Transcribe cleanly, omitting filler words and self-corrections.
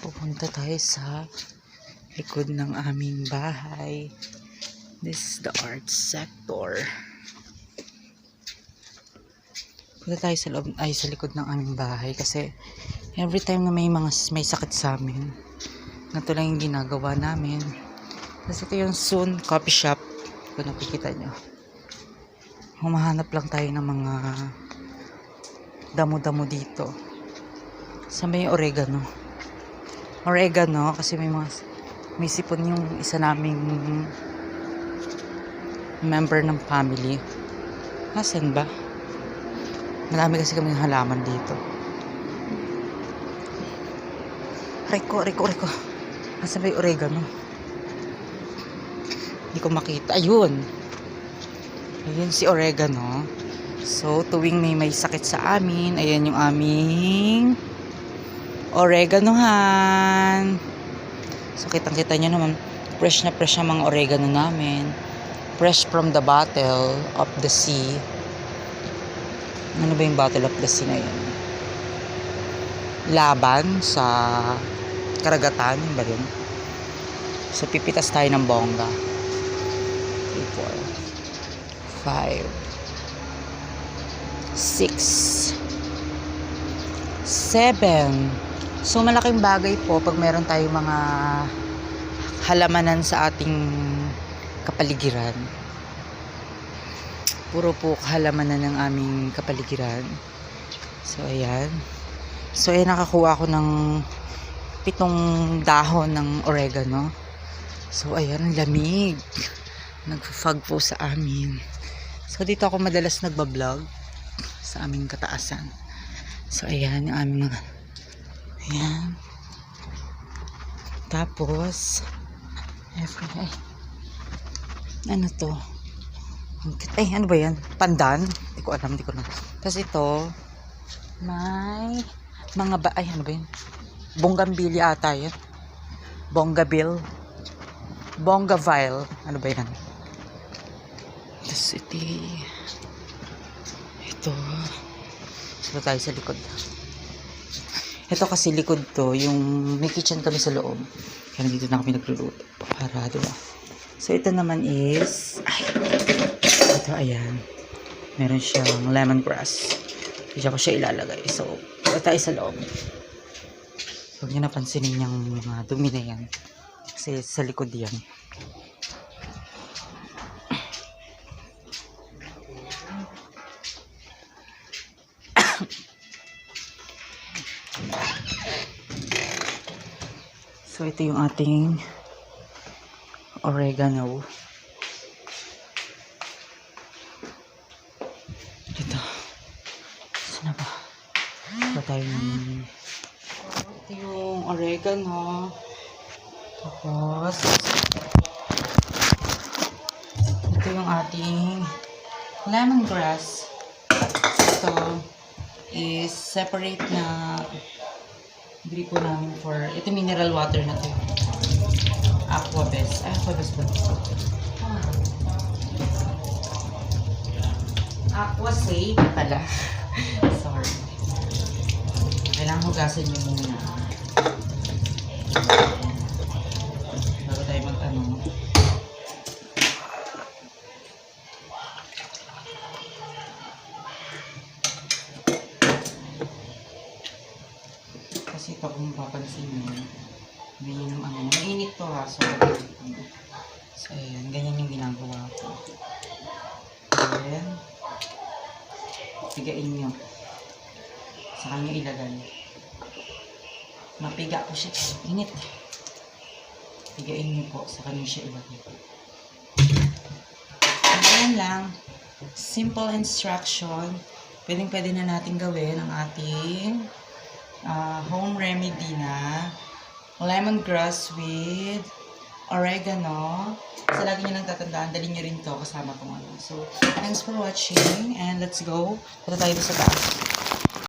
Pupunta tayo sa likod ng aming bahay. This is the art sector. Punta tayo sa loob, sa likod ng aming bahay kasi every time na may sakit sa amin, ganito lang yung ginagawa namin. Kasi ito yung Soon Coffee Shop. Kung nakikita nyo, humahanap lang tayo ng mga damo-damo dito sa may oregano kasi may sipon yung isa naming member ng family. Asan ba? Marami kasi kaming halaman dito. Reko. Asan ba yung oregano? Hindi ko makita. Ayun si oregano. So tuwing may sakit sa amin, ayan yung aming oreganohan. So kitang-kita nyo naman, fresh na mga oregano namin. Fresh from the bottle of the sea. Ano ba yung bottle of the sea na yun? Laban sa karagatan, yun ba yun? So pipitas tayo ng bongga. 3, 4, 5, 6, 7. So malaking bagay po pag meron tayong mga halamanan sa ating kapaligiran. Puro po halamanan ng aming kapaligiran. So ayan. So ayan, nakakuha ako ng 7 dahon ng oregano. So ayan, lamig. Nagfa-fog po sa amin. So dito ako madalas nagbablog sa aming kataasan. So ayan yung aming mga, ayan. Tapos ano to? Ay, ano ba yan? Pandan? Hindi ko alam, hindi ko na. Tapos ito may mga ay, ano ba yan? Bonggambilya ata yan. Bonggabil. Bongavile. Ano ba yan? Tapos ito. So tayo sa likod. Ito kasi likod to, yung may kitchen kami sa loob. Kaya dito na kami nagluluto. Para, diba? So ito naman is, ito, ayan. Meron siyang lemongrass. Diyan ko siya ilalagay. So, ito tayo sa loob. Huwag nyo napansinin yung mga dumi na yan. Kasi sa likod yan. So ito yung ating oregano. Dito. Saan na ba? Ito tayo ito yung oregano. Tapos ito yung ating lemongrass. Ito is separate na gripo namin for, ito mineral water na to. Aquabest. Aquabest ba? Aquasave pala. Sorry. Kailangan hugasan nyo muna. Bago tayo mag-ano. Kasi ito kung papansin nyo, ganyan yung ano, mainit to ha, so ayan, ganyan yung ginagawa ko. Then, pigain nyo. Sa kanya ilagay. Mapiga po siya, init. Pigain nyo po, sa kanya siya ilagay. Ayan lang, simple instruction. Pwede na natin gawin ang ating home remedy na lemongrass with oregano. So, lagi nyo lang tatandaan, dalhin nyo rin to kasama itong ano. So, thanks for watching and let's go. Punta tayo sa taas.